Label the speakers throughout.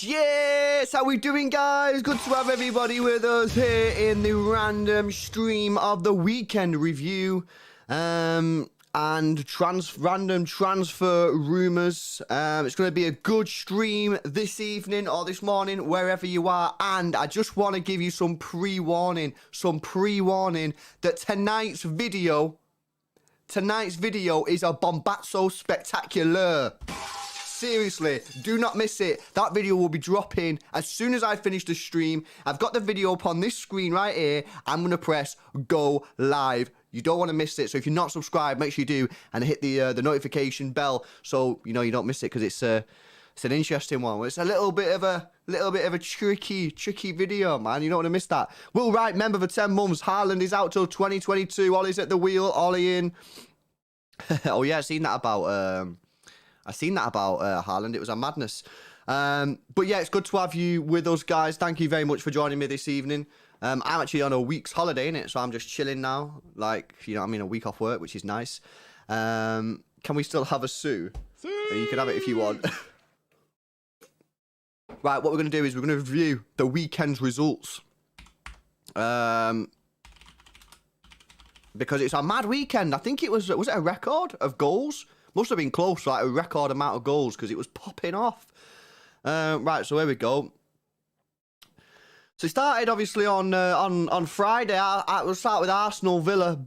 Speaker 1: Yes. How we doing, guys? Good to have everybody with us here in the random stream of the weekend review and random transfer rumours. It's going to be a good stream this evening or this morning, wherever you are. And I just want to give you some pre-warning that tonight's video is a bombazzo spectacular. Seriously, do not miss it. That video will be dropping as soon as I finish the stream. I've got the video up on this screen right here. I'm going to press go live. You don't want to miss it. So if you're not subscribed, make sure you do and hit the notification bell so you know you don't miss it, because it's an interesting one. It's a little bit of a tricky video, man. You don't want to miss that. Will Wright, member for 10 months. Haaland is out till 2022. Ollie's at the wheel. Ollie in. Oh yeah, I seen that about Haaland. It was a madness. But yeah, it's good to have you with us, guys. Thank you very much for joining me this evening. I'm actually on a week's holiday, innit? So I'm just chilling now. Like, you know what I mean? A week off work, which is nice. Can we still have a Sue? You can have it if you want. Right, what we're going to do is we're going to review the weekend's results. The because it's a mad weekend. I think it was it a record of goals? Must have been close, like a record amount of goals because it was popping off. Right, so here we go. So it started obviously on Friday. We'll start with Arsenal Villa.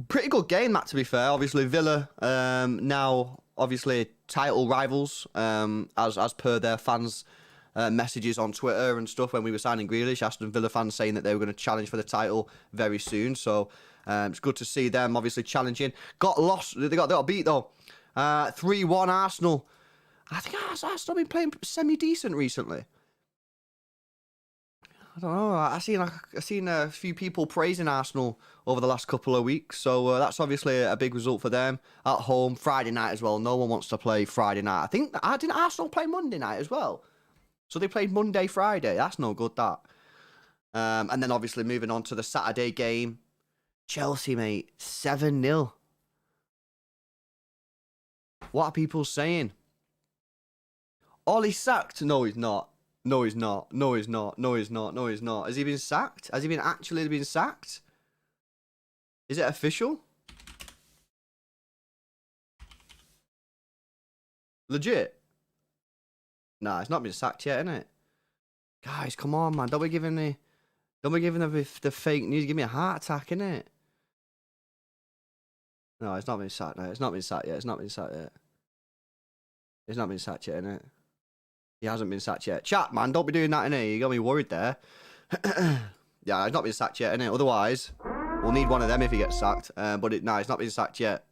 Speaker 1: Pretty good game, that, to be fair. Obviously Villa now obviously title rivals, as per their fans' messages on Twitter and stuff when we were signing Grealish. Aston Villa fans saying that they were going to challenge for the title very soon. So it's good to see them obviously challenging. Got lost. They got beat though. 3-1 Arsenal. I think Arsenal been playing semi-decent recently. I don't know. I seen a few people praising Arsenal over the last couple of weeks, so that's obviously a big result for them at home. Friday night as well. No one wants to play Friday night. I think didn't Arsenal play Monday night as well? So they played Monday, Friday. That's no good, that. And then obviously moving on to the Saturday game, Chelsea, mate, 7-0. What are people saying? Ollie's sacked? No, he's not. No, he's not. No, he's not. No, he's not. No, he's not. Has he been sacked? Has he actually been sacked? Is it official? Legit? Nah, it's not been sacked yet, innit? Guys, come on, man. Don't be giving the fake news. Give me a heart attack, innit? No, it's not been sacked. No, it's not been sacked yet. It's not been sacked yet. It's not been sacked yet, innit? He hasn't been sacked yet. Chat, man, don't be doing that, innit? You got me worried there. Yeah, he's not been sacked yet, innit? Otherwise, we'll need one of them if he gets sacked. But it's not been sacked yet.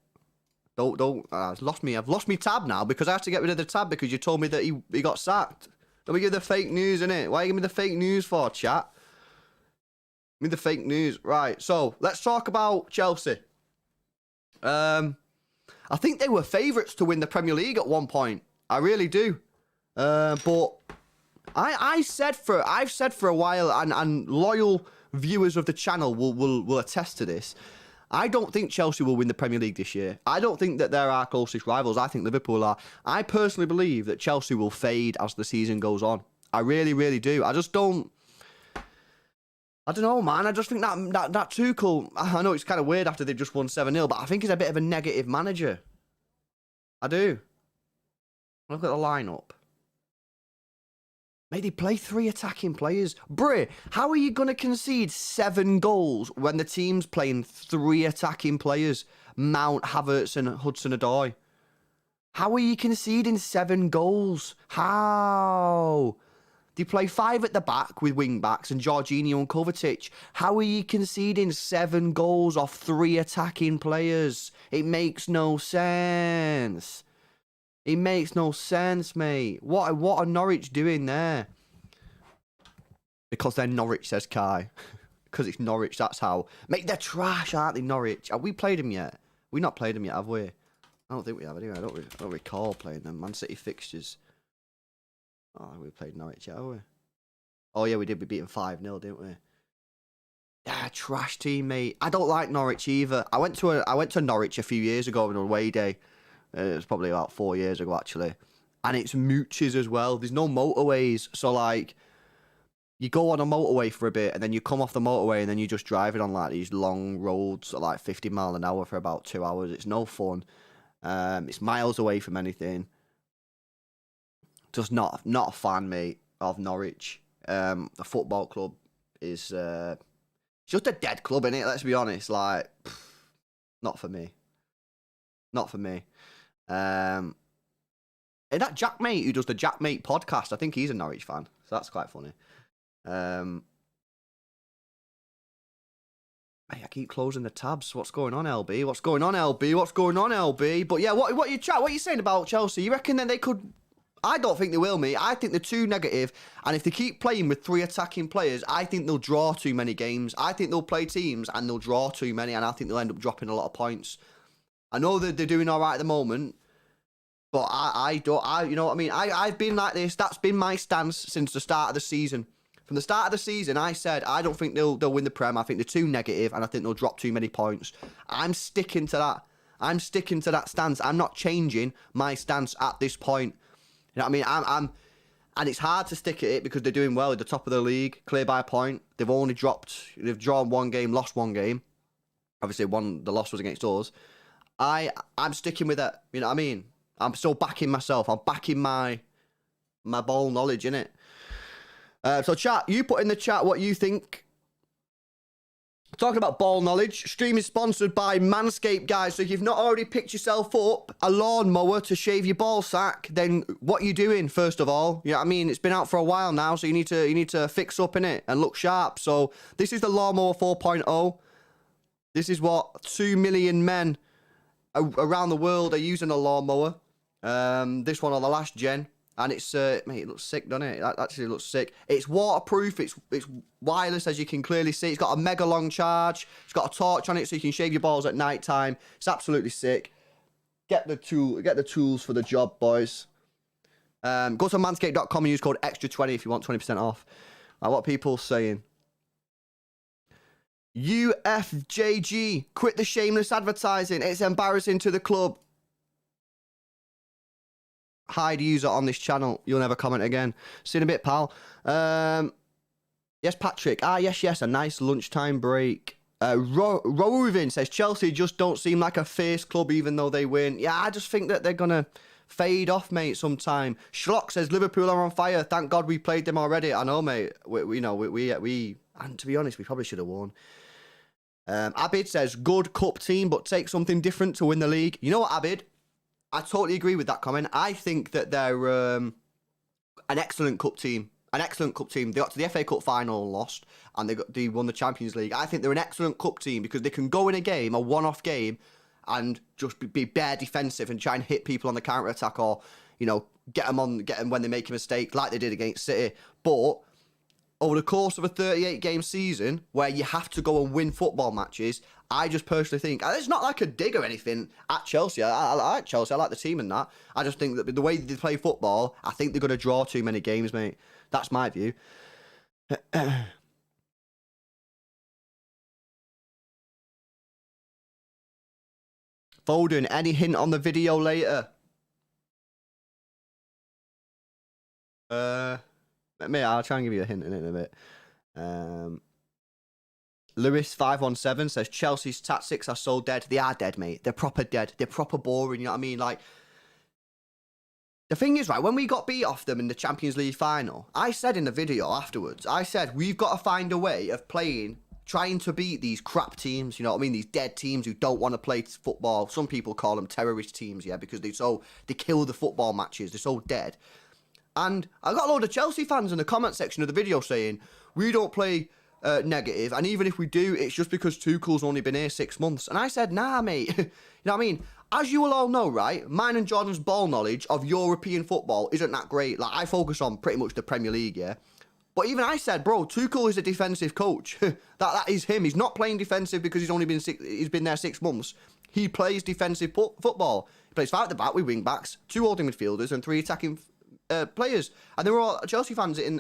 Speaker 1: I've lost me tab now because I have to get rid of the tab because you told me that he got sacked. Don't we give the fake news, innit? Why are you giving me the fake news for, chat? Give me the fake news. Right, so let's talk about Chelsea. I think they were favourites to win the Premier League at one point. I really do. But I've said for a while, and loyal viewers of the channel will attest to this. I don't think Chelsea will win the Premier League this year. I don't think that they're our closest rivals. I think Liverpool are. I personally believe that Chelsea will fade as the season goes on. I really, really do. I don't know, man. I just think that Tuchel, I know it's kind of weird after they've just won 7-0, but I think he's a bit of a negative manager. I do. Look at the lineup. Mate, they play 3 attacking players. Bruh, how are you going to concede 7 goals when the team's playing 3 attacking players? Mount, Havertz and Hudson-Odoi. How are you conceding 7 goals? How? They play 5 at the back with wing-backs and Jorginho and Kovacic. How are you conceding 7 goals off 3 attacking players? It makes no sense. It makes no sense, mate. What are Norwich doing there? Because they're Norwich, says Kai. Because it's Norwich, that's how. Mate, they're trash, aren't they, Norwich? Have we played them yet? We've not played them yet, have we? I don't think we have, anyway. I don't recall playing them. Man City fixtures. Oh, we played Norwich yet, have we? Oh, yeah, we did. We beat them 5-0, didn't we? Yeah, trash team, mate. I don't like Norwich either. I went to Norwich a few years ago on an away day. It was probably about 4 years ago, actually. And it's mooches as well. There's no motorways. So, like, you go on a motorway for a bit, and then you come off the motorway, and then you're just driving on, like, these long roads at, like, 50 mile an hour for about 2 hours. It's no fun. It's miles away from anything. Just not a fan, mate, of Norwich. The football club is just a dead club, innit? Let's be honest. Like, not for me. Not for me. And that Jack Mate who does the Jack Mate podcast, I think he's a Norwich fan, so that's quite funny. I keep closing the tabs. What's going on, LB? What's going on, LB? What's going on, LB? But yeah, what are you saying about Chelsea? You reckon that they could? I don't think they will, mate. I think they're too negative, and if they keep playing with 3 attacking players, I think they'll draw too many games. I think they'll play teams and they'll draw too many, and I think they'll end up dropping a lot of points. I know that they're doing all right at the moment, but you know what I mean? I've been like this. That's been my stance since the start of the season. From the start of the season, I said, I don't think they'll win the Prem. I think they're too negative, and I think they'll drop too many points. I'm sticking to that. I'm sticking to that stance. I'm not changing my stance at this point. You know what I mean? And it's hard to stick at it because they're doing well at the top of the league, clear by a point. They've drawn 1 game, lost 1 game. Obviously, the loss was against us. I'm sticking with it. You know what I mean? I'm still backing myself. I'm backing my ball knowledge, innit? So, chat, you put in the chat what you think. Talking about ball knowledge, stream is sponsored by Manscaped, guys. So if you've not already picked yourself up a lawnmower to shave your ball sack, then what are you doing, first of all? You know what I mean? It's been out for a while now, so you need to fix up in it and look sharp. So this is the Lawnmower 4.0. This is what 2 million men around the world are using a lawnmower. This one on the last gen. And it's, mate, it looks sick, doesn't it? That actually looks sick. It's waterproof. It's wireless, as you can clearly see. It's got a mega long charge. It's got a torch on it, so you can shave your balls at night time. It's absolutely sick. Get the tools for the job, boys. Go to manscaped.com and use code extra20 if you want 20% off. What are people saying? UFJG, quit the shameless advertising. It's embarrassing to the club. Hide user on this channel. You'll never comment again. See you in a bit, pal. Yes, Patrick. Yes. A nice lunchtime break. Rovin says, Chelsea just don't seem like a fierce club even though they win. Yeah, I just think that they're going to fade off, mate, sometime. Schlock says, Liverpool are on fire. Thank God we played them already. I know, mate. We and to be honest, we probably should have won. Abid says, good cup team, but take something different to win the league. You know what, Abid? I totally agree with that comment. I think that they're an excellent cup team. An excellent cup team. They got to the FA Cup final and lost, and they won the Champions League. I think they're an excellent cup team because they can go in a game, a one-off game, and just be bare defensive and try and hit people on the counter-attack or, you know, get them when they make a mistake like they did against City. But over the course of a 38-game season where you have to go and win football matches, I just personally think, it's not like a dig or anything at Chelsea. I like Chelsea. I like the team and that. I just think that the way they play football, I think they're going to draw too many games, mate. That's my view. Foden, any hint on the video later? Mate, I'll try and give you a hint in it in a bit. Lewis517 says, Chelsea's tactics are so dead. They are dead, mate. They're proper dead. They're proper boring, you know what I mean? Like, the thing is, right, when we got beat off them in the Champions League final, I said in the video afterwards, I said, we've got to find a way of trying to beat these crap teams, you know what I mean? These dead teams who don't want to play football. Some people call them terrorist teams, yeah, because they kill the football matches. They're so dead. And I got a load of Chelsea fans in the comment section of the video saying, we don't play negative, and even if we do, it's just because Tuchel's only been here 6 months. And I said, nah, mate. You know what I mean? As you will all know, right, mine and Jordan's ball knowledge of European football isn't that great. Like, I focus on pretty much the Premier League, yeah? But even I said, bro, Tuchel is a defensive coach. that is him. He's not playing defensive because he's been there 6 months. He plays defensive football. He plays 5 at the back with wing backs, 2 holding midfielders, and 3 attacking players. And they were all Chelsea fans in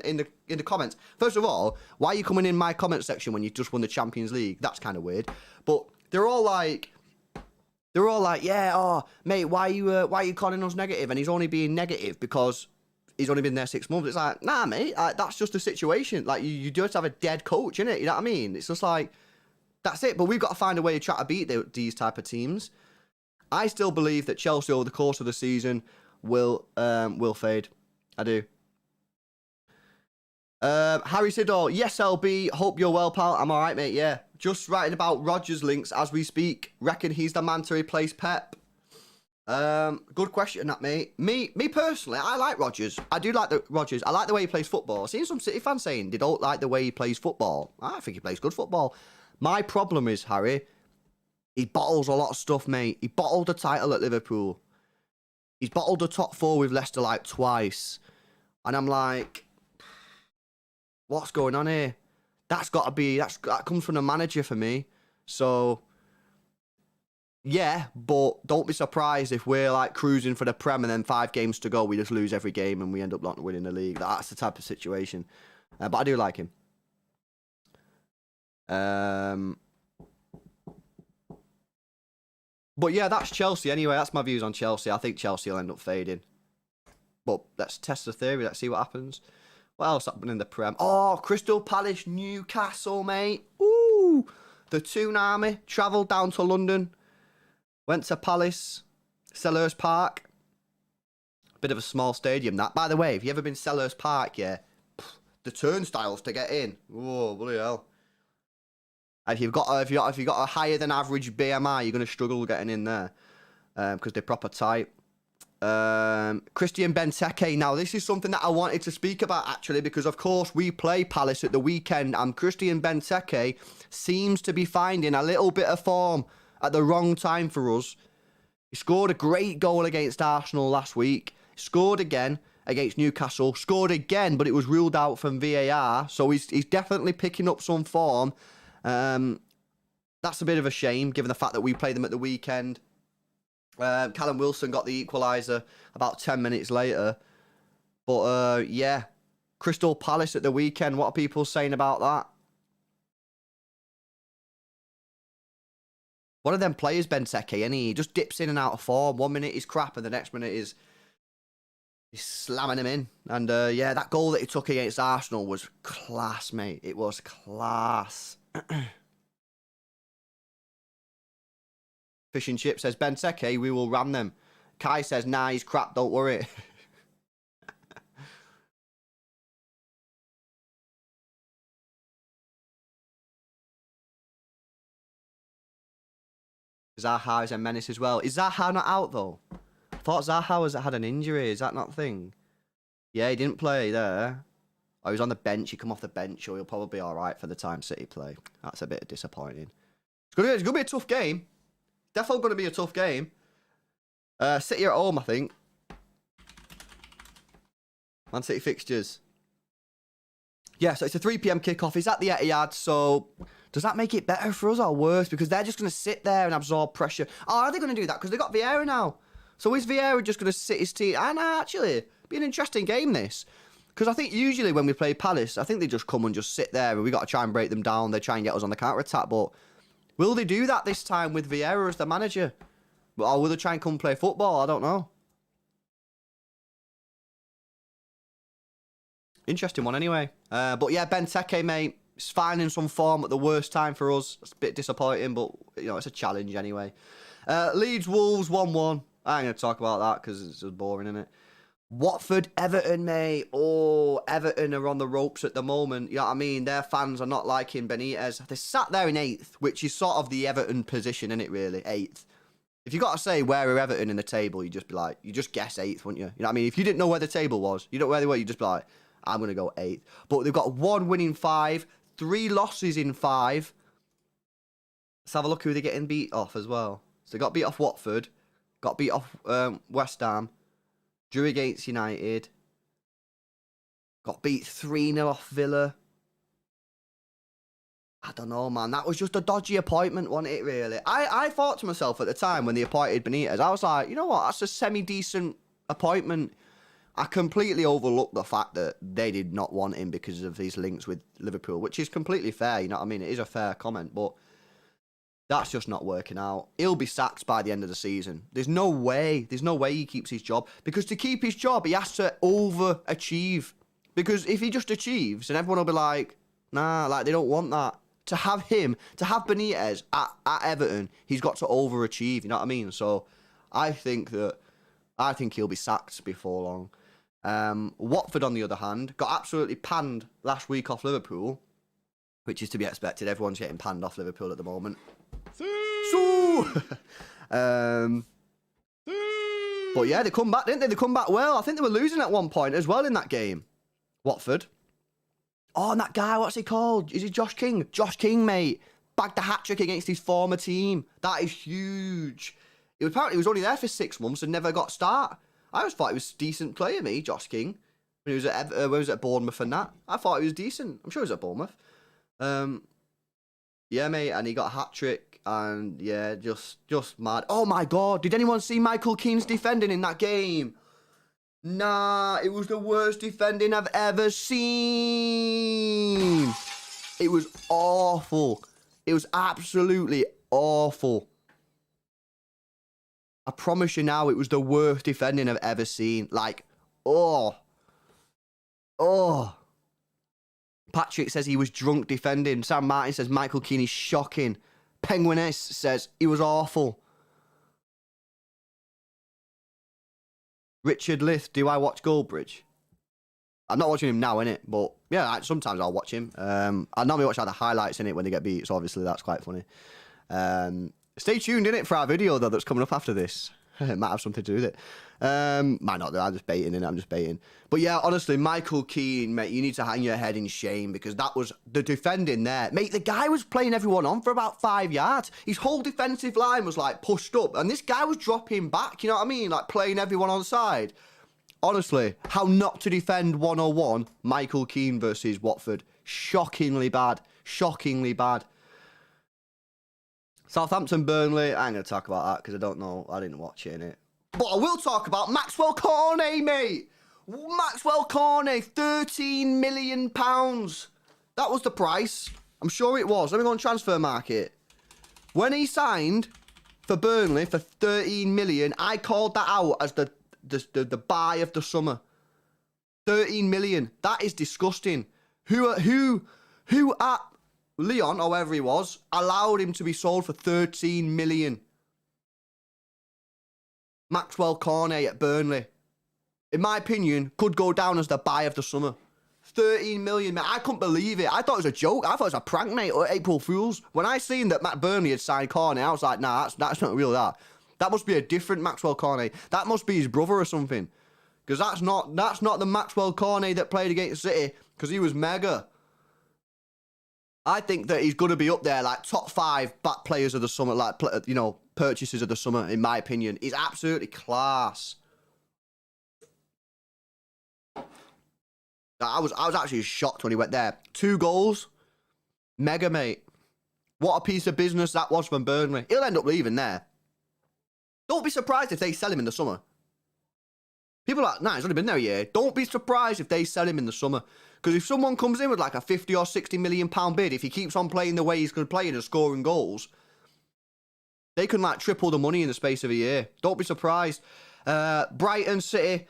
Speaker 1: the comments. First of all, why are you coming in my comment section when you just won the Champions League? That's kind of weird. But they're all like, yeah, oh mate, why are you calling us negative? And he's only being negative because he's only been there 6 months. It's like, nah, mate, that's just a situation. Like, you just have a dead coach, innit? You know what I mean? It's just like, that's it. But we've got to find a way to try to beat these type of teams. I still believe that Chelsea over the course of the season will fade. I do. Harry Siddall, yes, LB. Hope you're well, pal. I'm all right, mate. Yeah, just writing about Rodgers links as we speak. Reckon he's the man to replace Pep. Good question, that mate. Me personally, I like Rodgers. I do like Rodgers. I like the way he plays football. I've seen some City fans saying they don't like the way he plays football. I think he plays good football. My problem is, Harry, he bottles a lot of stuff, mate. He bottled the title at Liverpool. He's bottled the top 4 with Leicester like twice. And I'm like, what's going on here? That comes from the manager for me. So, yeah, but don't be surprised if we're like cruising for the Prem and then 5 games to go, we just lose every game and we end up not winning the league. That's the type of situation. But I do like him. But yeah, that's Chelsea anyway. That's my views on Chelsea. I think Chelsea will end up fading. But let's test the theory. Let's see what happens. What else happened in the Prem? Oh, Crystal Palace, Newcastle, mate. Ooh. the tsunami, travelled down to London, went to Palace, Selhurst Park. Bit of a small stadium, that. By the way, have you ever been Selhurst Park, yeah? The turnstiles to get in. Whoa, bloody hell. If you've got a higher than average BMI, you're going to struggle getting in there. Because they're proper tight. Christian Benteke. Now, this is something that I wanted to speak about, actually, because, of course, we play Palace at the weekend, and Christian Benteke seems to be finding a little bit of form at the wrong time for us. He scored a great goal against Arsenal last week. Scored again against Newcastle. Scored again, but it was ruled out from VAR, so he's definitely picking up some form. That's a bit of a shame, given the fact that we play them at the weekend. Callum Wilson got the equaliser about 10 minutes later. But, yeah. Crystal Palace at the weekend. What are people saying about that? One of them players, Benteke, and he just dips in and out of form. 1 minute he's crap, and the next minute he's slamming him in. And, yeah, that goal that he took against Arsenal was class, mate. It was class. Fish and Chip says, Benteke, we will ram them. Kai says, nah, he's crap, don't worry. Zaha is a menace as well. Is Zaha not out, though? I thought Zaha had an injury. Is that not a thing? Yeah, he didn't play there. Oh, he was on the bench. He come off the bench, so he'll probably be all right for the time City play. That's a bit disappointing. It's going to be a tough game. Definitely going to be a tough game. City at home, I think. Man City fixtures. Yeah, so it's a 3 p.m. kickoff. It's at the Etihad, so does that make it better for us or worse? Because they're just going to sit there and absorb pressure. Oh, are they going to do that? Because they've got Vieira now. So is Vieira just going to sit his team? And actually, it'd be an interesting game, this. Because I think usually when we play Palace, I think they just come and just sit there and we got to try and break them down. They try and get us on the counter-attack, but will they do that this time with Vieira as the manager? Or will they try and come play football? I don't know. Interesting one anyway. But yeah, Benteke, mate, is finding some form at the worst time for us. It's a bit disappointing, but you know, it's a challenge anyway. Leeds Wolves 1-1. I ain't going to talk about that because it's just boring, isn't it? Watford, Everton, mate. Oh, Everton are on the ropes at the moment. You know what I mean? Their fans are not liking Benitez. They sat there in 8th, which is sort of the Everton position, isn't it, really? 8th. If you got to say where are Everton in the table, you just be like, you just guess 8th, wouldn't you? You know what I mean? If you didn't know where the table was, you don't know where they were, you just be like, I'm going to go 8th. But they've got 1 win in 5, 3 losses in 5. Let's have a look who they're getting beat off as well. So they got beat off Watford, got beat off West Ham, drew against United, got beat 3-0 off Villa. I don't know, man. That was just a dodgy appointment, wasn't it, really? I thought to myself at the time when they appointed Benitez, I was like, you know what? That's a semi-decent appointment. I completely overlooked the fact that they did not want him because of his links with Liverpool, which is completely fair, you know what I mean? It is a fair comment, but that's just not working out. He'll be sacked by the end of the season. There's no way he keeps his job. Because to keep his job, he has to overachieve. Because if he just achieves, then everyone will be like, nah, like they don't want that. To have Benitez at Everton, he's got to overachieve, you know what I mean? So I think he'll be sacked before long. Watford, on the other hand, got absolutely panned last week off Liverpool, which is to be expected. Everyone's getting panned off Liverpool at the moment. But yeah, they come back, didn't they? They come back well. I think they were losing at one point as well in that game. Watford. Oh, and that guy, what's he called? Is he Josh King? Josh King, mate. Bagged the hat-trick against his former team. That is huge. Apparently he was only there for 6 months and never got start. I always thought he was a decent player, me, Josh King. When he was at, where was it, Bournemouth and that. I thought he was decent. I'm sure he was at Bournemouth. Yeah, mate, and he got a hat-trick, and yeah, just mad. Oh my God, did anyone see Michael Keane's defending in that game? Nah, it was the worst defending I've ever seen. It was awful. It was absolutely awful. I promise you now, it was the worst defending I've ever seen. Like, oh. Patrick says he was drunk defending. Sam Martin says Michael Keane is shocking. Penguiness says he was awful. Richard Lith, do I watch Goldbridge? I'm not watching him now, innit? But yeah, sometimes I'll watch him. I normally watch the highlights in it when they get beat, so obviously that's quite funny. Stay tuned in it for our video though that's coming up after this. It might have something to do with it. Might not though, I'm just baiting in it, I'm just baiting. But yeah, honestly, Michael Keane, mate, you need to hang your head in shame because that was the defending there. Mate, the guy was playing everyone on for about 5 yards. His whole defensive line was like pushed up and this guy was dropping back, you know what I mean? Like playing everyone on side. Honestly, how not to defend 101, Michael Keane versus Watford. Shockingly bad. Shockingly bad. Southampton, Burnley. I ain't going to talk about that because I don't know. I didn't watch it, innit? But I will talk about Maxwell Cornet, mate. Maxwell Cornet, £13 million. That was the price. I'm sure it was. Let me go on transfer market. When he signed for Burnley for 13 million, I called that out as the buy of the summer. 13 million. That is disgusting. Who at Leon, or wherever he was, allowed him to be sold for 13 million? Maxwell Cornet at Burnley. In my opinion, could go down as the buy of the summer. 13 million, mate. I couldn't believe it. I thought it was a joke. I thought it was a prank, mate, or April Fools. When I seen that Matt Burnley had signed Cornet, I was like, nah, that's not real, that. That must be a different Maxwell Cornet. That must be his brother or something. Because that's not the Maxwell Cornet that played against City, because he was mega. I think that he's going to be up there, like, top 5 back players of the summer, like, you know, purchases of the summer, in my opinion. He's absolutely class. I was actually shocked when he went there. 2 goals. Mega, mate. What a piece of business that was from Burnley. He'll end up leaving there. Don't be surprised if they sell him in the summer. People are like, nah, he's only been there a year. Don't be surprised if they sell him in the summer. Because if someone comes in with like a 50 or 60 million pound bid, if he keeps on playing the way he's going to play and scoring goals, they can like triple the money in the space of a year. Don't be surprised. Brighton City.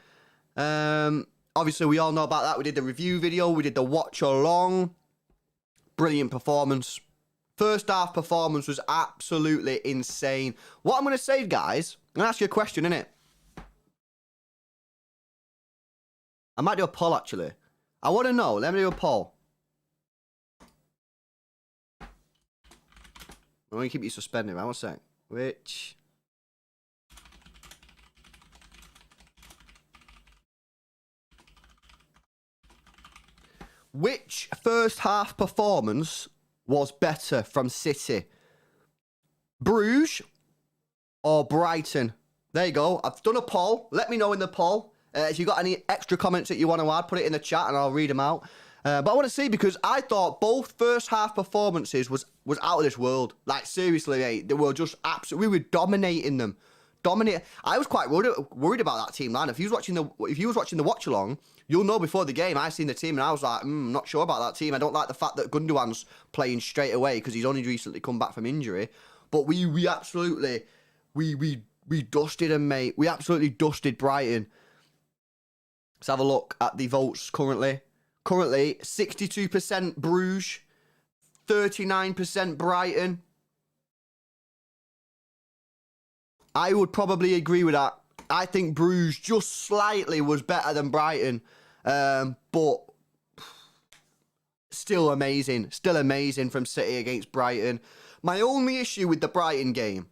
Speaker 1: Obviously, we all know about that. We did the review video. We did the watch along. Brilliant performance. First half performance was absolutely insane. What I'm going to say, guys, I'm going to ask you a question, innit? I might do a poll, actually. I want to know. Let me do a poll. I'm going to keep you suspended, man. One sec. Which first half performance was better from City? Bruges or Brighton? There you go. I've done a poll. Let me know in the poll. If you've got any extra comments that you want to add, put it in the chat and I'll read them out. But I want to see, because I thought both first half performances was out of this world. Like, seriously, mate, they were just absolutely, we were dominating them. I was quite worried about that team, man. If you was watching the watch along, you'll know before the game I seen the team and I was like, not sure about that team. I don't like the fact that Gundogan's playing straight away because he's only recently come back from injury. But we absolutely dusted them, mate. We absolutely dusted Brighton. Let's have a look at the votes currently. Currently, 62% Bruges, 39% Brighton. I would probably agree with that. I think Bruges just slightly was better than Brighton. But still amazing. Still amazing from City against Brighton. My only issue with the Brighton game,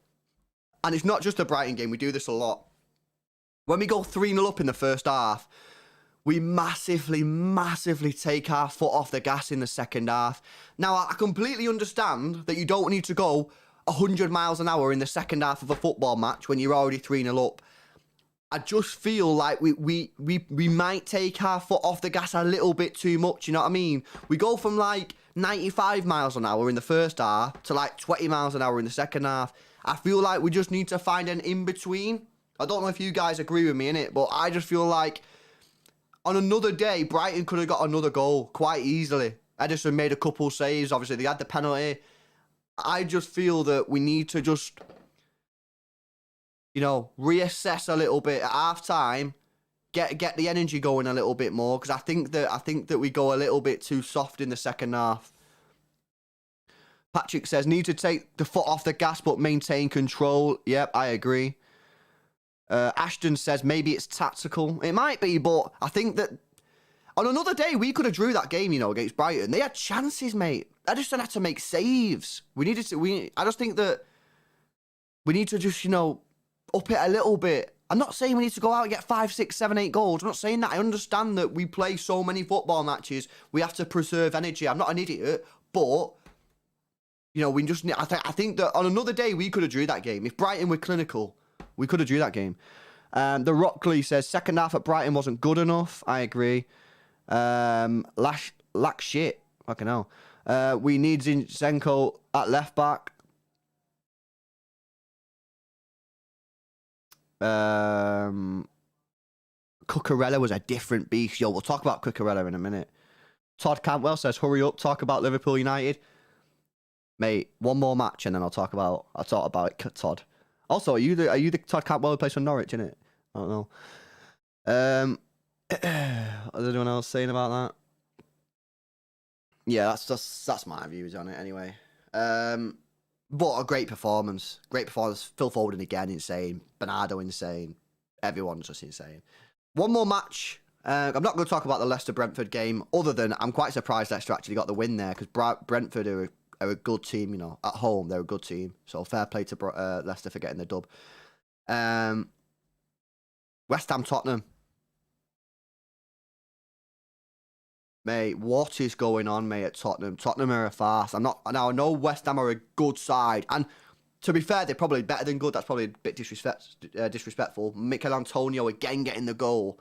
Speaker 1: and it's not just the Brighton game, we do this a lot. When we go 3-0 up in the first half, we massively take our foot off the gas in the second half. Now, I completely understand that you don't need to go 100 miles an hour in the second half of a football match when you're already 3-0 up. I just feel like we might take our foot off the gas a little bit too much, you know what I mean? We go from like 95 miles an hour in the first half to like 20 miles an hour in the second half. I feel like we just need to find an in-between. I don't know if you guys agree with me in it, but I just feel like on another day, Brighton could have got another goal quite easily. Edison made a couple saves. Obviously, they had the penalty. I just feel that we need to just, you know, reassess a little bit at half-time. get the energy going a little bit more, because I think that we go a little bit too soft in the second half. Patrick says, need to take the foot off the gas but maintain control. Yep, I agree. Ashton says, maybe it's tactical. It might be, but I think that on another day, we could have drew that game, you know, against Brighton. They had chances, mate. I just don't have to make saves. I just think that we need to just, you know, up it a little bit. I'm not saying we need to go out and get 5, 6, 7, 8 goals. I'm not saying that. I understand that we play so many football matches. We have to preserve energy. I'm not an idiot, but, you know, we just need, I think that on another day, we could have drew that game. If Brighton were clinical, we could have drew that game. The Rockley says, second half at Brighton wasn't good enough. I agree. Lack shit. Fucking hell. We need Zinchenko at left back. Cucurella was a different beast. Yo, we'll talk about Cucurella in a minute. Todd Cantwell says, hurry up, talk about Liverpool United. Mate, one more match and then I'll talk about it, Todd. Also, are you the Todd Cantwell who plays for Norwich, innit? I don't know. Is anyone else saying about that? Yeah, that's my views on it anyway. But a great performance. Great performance. Phil Foden again, insane. Bernardo, insane. Everyone's just insane. One more match. I'm not going to talk about the Leicester-Brentford game, other than I'm quite surprised Leicester actually got the win there, because Brentford are a good team, you know. At home, they're a good team. So fair play to Leicester for getting the dub. West Ham-Tottenham. Mate, what is going on, mate, at Tottenham? Tottenham are a farce. I know West Ham are a good side. And to be fair, they're probably better than good. That's probably a bit disrespectful. Mikel Antonio again getting the goal.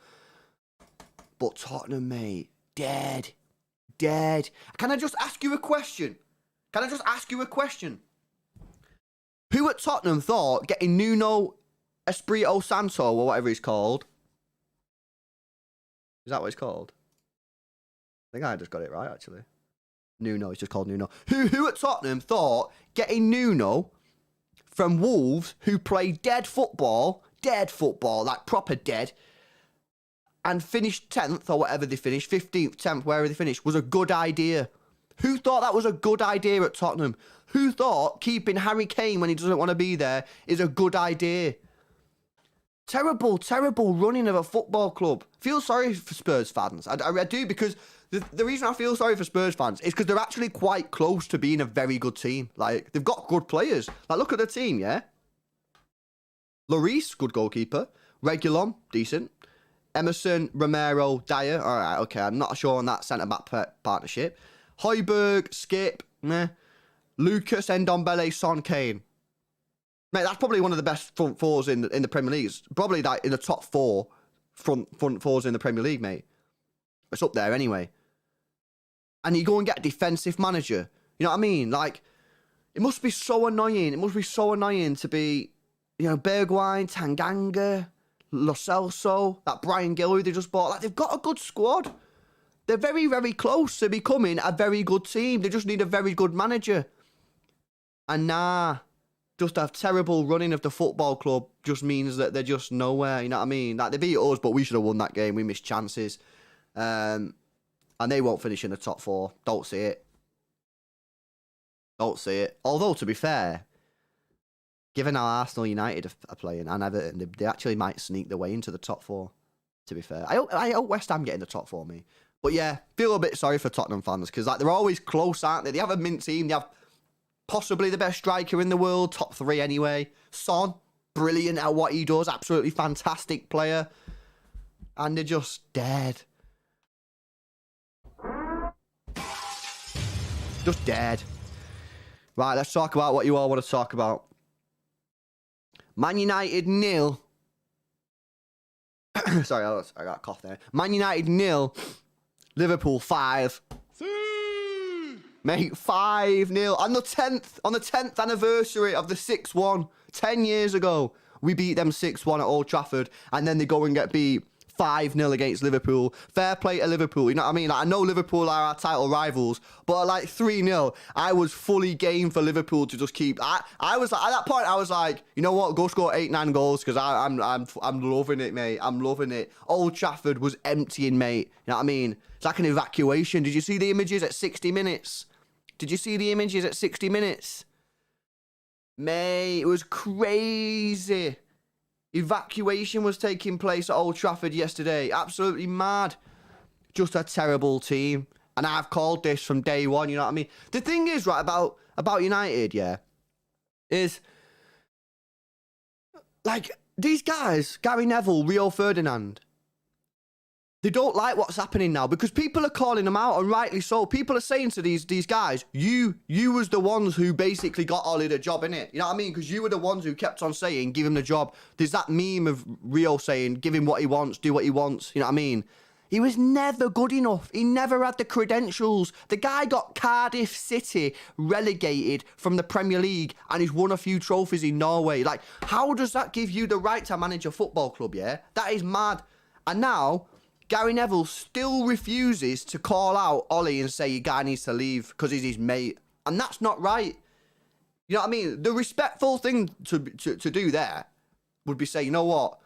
Speaker 1: But Tottenham, mate, dead. Dead. Can I just ask you a question? Who at Tottenham thought getting Nuno Espirito Santo, or whatever he's called? Is that what he's called? I think I just got it right, actually. Nuno, it's just called Nuno. Who at Tottenham thought getting Nuno from Wolves, who play dead football, like proper dead, and finished 10th, or whatever they finished, 15th, 10th, wherever they finished, was a good idea? Who thought that was a good idea at Tottenham? Who thought keeping Harry Kane when he doesn't want to be there is a good idea? Terrible, terrible running of a football club. Feel sorry for Spurs fans. I do, because the reason I feel sorry for Spurs fans is because they're actually quite close to being a very good team. Like, they've got good players. Like, look at the team, yeah? Lloris, good goalkeeper. Reguilon, decent. Emerson, Romero, Dyer. All right, okay. I'm not sure on that centre-back partnership. Højbjerg, Skip, meh. Lucas, Ndombele, Son, Kane. Mate, that's probably one of the best front fours in the Premier League. It's probably like in the top 4 front fours in the Premier League, mate. It's up there anyway. And you go and get a defensive manager. You know what I mean? Like, it must be so annoying. It must be so annoying to be, you know, Bergwijn, Tanganga, Lo Celso, that Brian Gill who they just bought. Like, they've got a good squad. They're very, very close to becoming a very good team. They just need a very good manager. And nah, just a terrible running of the football club just means that they're just nowhere. You know what I mean? Like, they beat us, but we should have won that game. We missed chances. And they won't finish in the top 4. Don't see it. Don't see it. Although, to be fair, given how Arsenal United are playing and Everton, they actually might sneak their way into the top 4, to be fair. I hope West Ham get in the top 4, me. But yeah, feel a bit sorry for Tottenham fans, because like, they're always close, aren't they? They have a mint team. They have possibly the best striker in the world, top 3 anyway. Son, brilliant at what he does. Absolutely fantastic player. And they're just dead. Just dead. Right, let's talk about what you all want to talk about. Man United 0. Sorry, I got a cough there. Man United 0. Liverpool 5. Mate, 5-0. On the 10th anniversary of the 6-1. 10 years ago, we beat them 6-1 at Old Trafford. And then they go and get beat 5-0 against Liverpool. Fair play to Liverpool. You know what I mean? Like, I know Liverpool are our title rivals, but like 3-0, I was fully game for Liverpool to just keep. I was like, at that point, I was like, you know what? Go score 8-9 goals because I'm loving it, mate. I'm loving it. Old Trafford was emptying, mate. You know what I mean? It's like an evacuation. Did you see the images at 60 minutes? Did you see the images at 60 minutes? Mate, it was crazy. Evacuation was taking place at Old Trafford yesterday. Absolutely mad. Just a terrible team. And I've called this from day one, you know what I mean? The thing is, right, about United, yeah, is, like, these guys, Gary Neville, Rio Ferdinand, they don't like what's happening now because people are calling them out, and rightly so. People are saying to these guys, you was the ones who basically got Ollie the job, innit? You know what I mean? Because you were the ones who kept on saying, give him the job. There's that meme of Rio saying, give him what he wants, do what he wants. You know what I mean? He was never good enough. He never had the credentials. The guy got Cardiff City relegated from the Premier League and he's won a few trophies in Norway. Like, how does that give you the right to manage a football club, yeah? That is mad. And now Gary Neville still refuses to call out Ollie and say your guy needs to leave because he's his mate. And that's not right. You know what I mean? The respectful thing to do there would be say, you know what?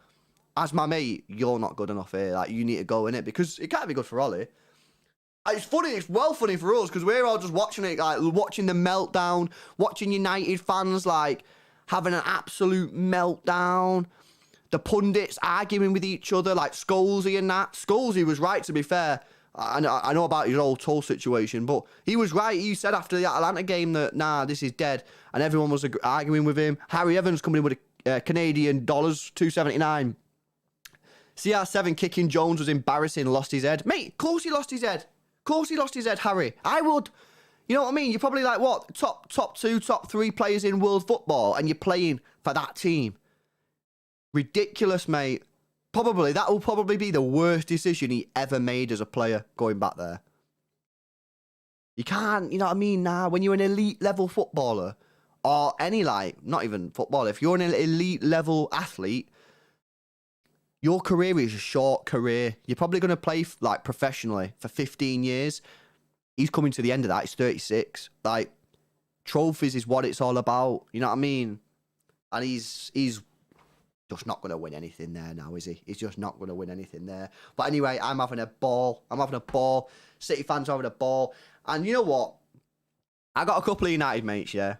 Speaker 1: As my mate, you're not good enough here. Like, you need to go in it because it can't be good for Ollie. It's funny. It's well funny for us because we're all just watching it, like watching the meltdown, watching United fans like having an absolute meltdown. The pundits arguing with each other, like Scholesy and that. Scholesy was right, to be fair. I know about his old toe situation, but he was right. He said after the Atlanta game that, nah, this is dead. And everyone was arguing with him. Harry Evans coming in with Canadian dollars, 279. CR7 kicking Jones was embarrassing, lost his head. Mate, of course he lost his head. Of course he lost his head, Harry. I would. You know what I mean? You're probably like, what, top 2, top 3 players in world football, and you're playing for that team. Ridiculous, mate. That will probably be the worst decision he ever made as a player, going back there. You can't, you know what I mean? Nah, when you're an elite level footballer, or any, like, not even footballer, if you're an elite level athlete, your career is a short career. You're probably going to play, like, professionally for 15 years. He's coming to the end of that. He's 36. Like, trophies is what it's all about. You know what I mean? And he's just not going to win anything there now, is he? He's just not going to win anything there. But anyway, I'm having a ball. City fans are having a ball. And you know what? I got a couple of United mates, yeah?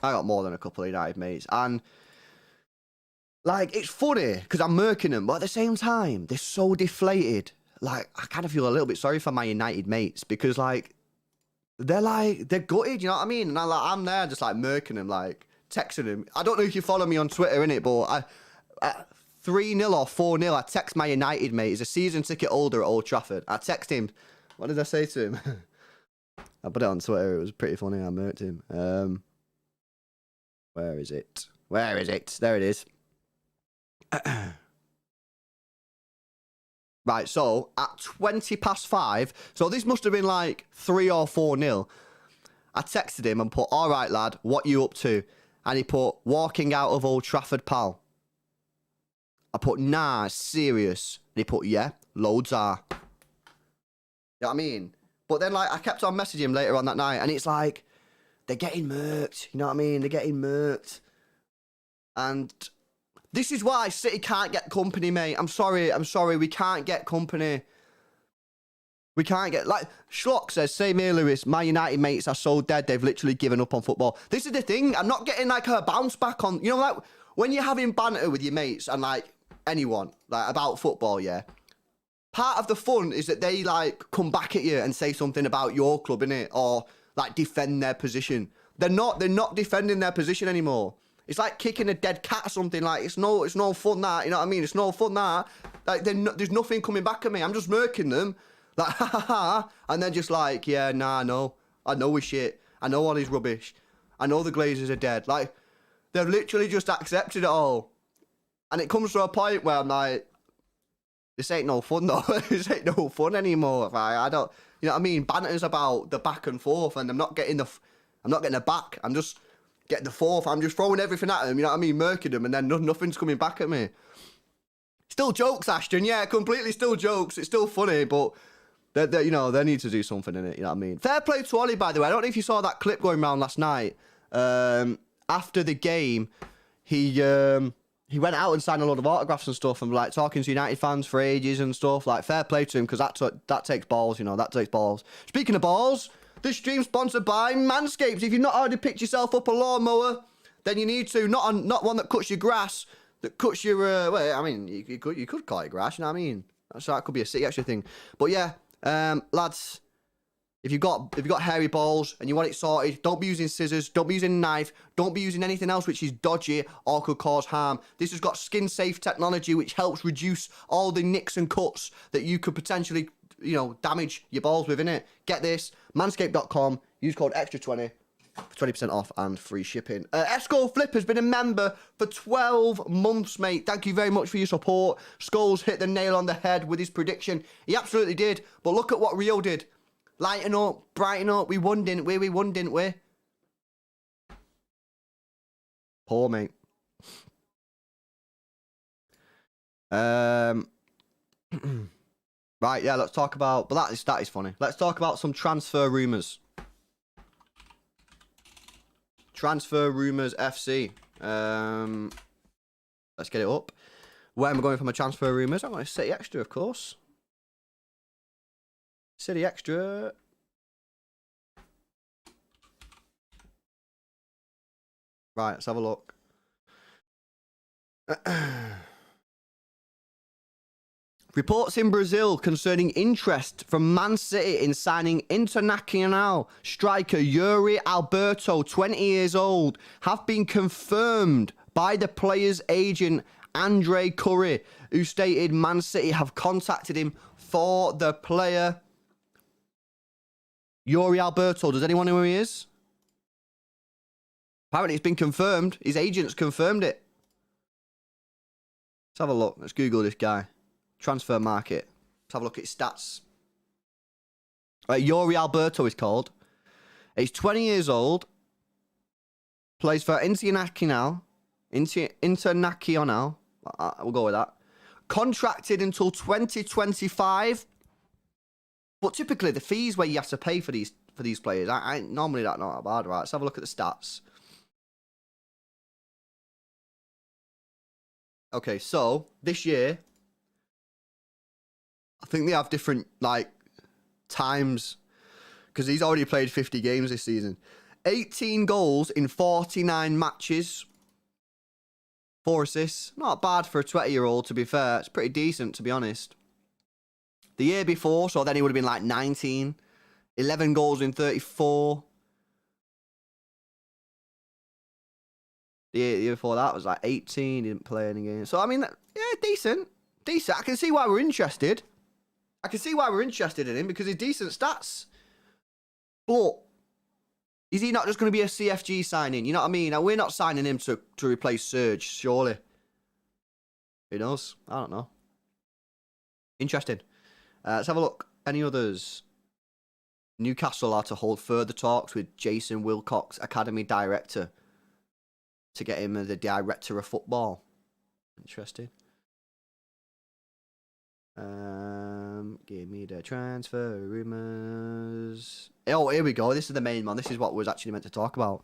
Speaker 1: I got more than a couple of United mates. And, like, it's funny because I'm murking them. But at the same time, they're so deflated. Like, I kind of feel a little bit sorry for my United mates because, like, they're gutted, you know what I mean? And I'm there just, like, murking them, like, texting him. I don't know if you follow me on Twitter, innit, but 3-0 or 4-0, I text my United mate. He's a season ticket holder at Old Trafford. I text him. What did I say to him? I put it on Twitter. It was pretty funny. I murked him. Where is it? There it is. Right, so at 5:20, so this must have been like 3 or 4-0. I texted him and put, all right, lad, what you up to? And he put, walking out of Old Trafford, pal. I put, nah, serious. And he put, yeah, loads are. You know what I mean? But then, like, I kept on messaging him later on that night, and it's like, they're getting murked. You know what I mean? They're getting murked. And this is why City can't get company, mate. I'm sorry, we can't get company. We can't get, like, Schlock says, same here, Lewis, my United mates are so dead, they've literally given up on football. This is the thing, I'm not getting, like, a bounce back on, you know, like, when you're having banter with your mates and, like, anyone, like, about football, yeah, part of the fun is that they, like, come back at you and say something about your club, innit, or, like, defend their position. They're not defending their position anymore. It's like kicking a dead cat or something, like, it's no fun, that, you know what I mean, it's no fun, that, like, there's nothing coming back at me, I'm just murking them. Like, ha ha ha, and then just like, yeah, nah, no, I know we're shit. I know all his rubbish. I know the Glazers are dead. Like, they've literally just accepted it all. And it comes to a point where I'm like, this ain't no fun though. This ain't no fun anymore. Like, I don't, you know what I mean? Banter's about the back and forth, and I'm not getting the back. I'm just getting the forth. I'm just throwing everything at them, you know what I mean? Murking them, and then nothing's coming back at me. Still jokes, Ashton. Yeah, completely still jokes. It's still funny, but you know, they need to do something in it. You know what I mean? Fair play to Ollie, by the way. I don't know if you saw that clip going around last night. After the game, he went out and signed a lot of autographs and stuff, and like talking to United fans for ages and stuff. Like, fair play to him, because that takes balls. You know, that takes balls. Speaking of balls, this stream sponsored by Manscaped. If you've not already picked yourself up a lawnmower, then you need to. Not one that cuts your grass. That cuts your, well, I mean, you could call it grass, you know what I mean? So that could be a city extra thing. But yeah, lads, if you've got hairy balls and you want it sorted, don't be using scissors, don't be using a knife, don't be using anything else which is dodgy or could cause harm. This has got skin-safe technology which helps reduce all the nicks and cuts that you could potentially, you know, damage your balls with, innit? Get this, manscaped.com, use code extra20. 20% off and free shipping. Esco Flip has been a member for 12 months, mate. Thank you very much for your support. Scholes hit the nail on the head with his prediction. He absolutely did. But look at what Rio did. Lighten up, brighten up. We won, didn't we? We won, didn't we? Poor, mate. Right, yeah, let's talk about... But that is funny. Let's talk about some transfer rumours. Transfer rumours FC. Let's get it up. Where am I going for my transfer rumours? I'm going to City Extra, of course. City Extra. Right, let's have a look. Reports in Brazil concerning interest from Man City in signing international striker Yuri Alberto, 20 years old, have been confirmed by the player's agent Andre Curry, who stated Man City have contacted him for the player. Yuri Alberto, does anyone know who he is? Apparently it's been confirmed. His agent's confirmed it. Let's have a look. Let's Google this guy. Transfer market. Let's have a look at his stats. Yuri Alberto is called. He's 20 years old. Plays for Internacional. Internacional. We'll go with that. Contracted until 2025. But typically the fees where you have to pay for these players, I ain't normally not bad, right? Let's have a look at the stats. Okay, so this year, I think they have different, like, times, because he's already played 50 games this season. 18 goals in 49 matches. 4 assists. Not bad for a 20-year-old, to be fair. It's pretty decent, to be honest. The year before, so then he would have been like 19. 11 goals in 34. The year before that was like 18. He didn't play any games. So, I mean, yeah, decent. Decent. I can see why we're interested. I can see why we're interested in him, because he's decent stats. But is he not just going to be a CFG signing? You know what I mean? Now, we're not signing him to replace Serge, surely. Who knows? I don't know. Interesting. Let's have a look. Any others? Newcastle are to hold further talks with Jason Wilcox, Academy Director, to get him as the Director of Football. Interesting. Give me the transfer rumours. Oh, here we go. This is the main one. This is what was actually meant to talk about.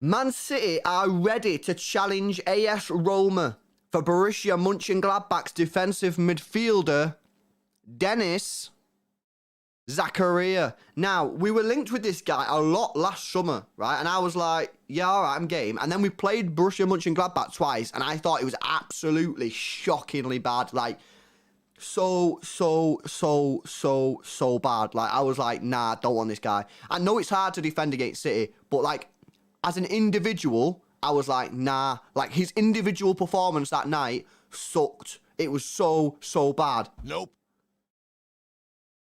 Speaker 1: Man City are ready to challenge AS Roma for Borussia Mönchengladbach's defensive midfielder, Dennis ZAKARIA. Now, we were linked with this guy a lot last summer, right? And I was like, yeah, all right, I'm game. And then we played Borussia Mönchengladbach twice, and I thought it was absolutely shockingly bad. Like, so bad. Like, I was like, nah, don't want this guy. I know it's hard to defend against City, but, like, as an individual, I was like, nah. Like, his individual performance that night sucked. It was so bad.
Speaker 2: Nope.